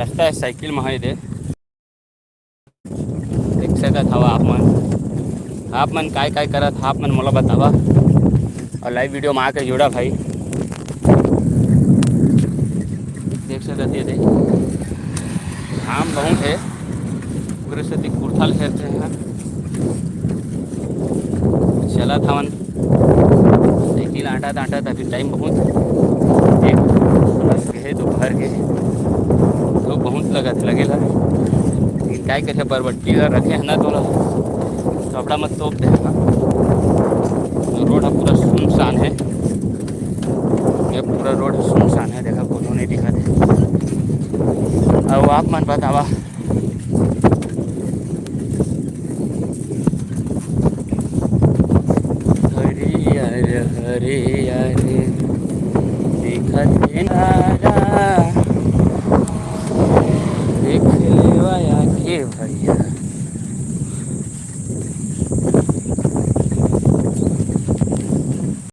रस्ता है साइकिल में दे देख सकत हवा आप मन काय काय करत आप मन मोला बतावा और लाइव वीडियो में आके जुड़ा भाई। देख सकत ये दे घाम बहुत है पूरे से कुर्थल खेलते हैं चला था साइकिल आटा अभी टाइम बहुत एक बस के दोपहर के तो बहुत लगेला लेकिन क्या करे बरबट्टी अगर रखे हैं ना तो कपड़ा मत तोप दे तो रोड पूरा सुनसान है। ये पूरा रोड सुनसान है देखा कोनो नहीं दिखा दे। अब आप मन बतावा हरे यारे दिखत नारा देख लेवा के भैया।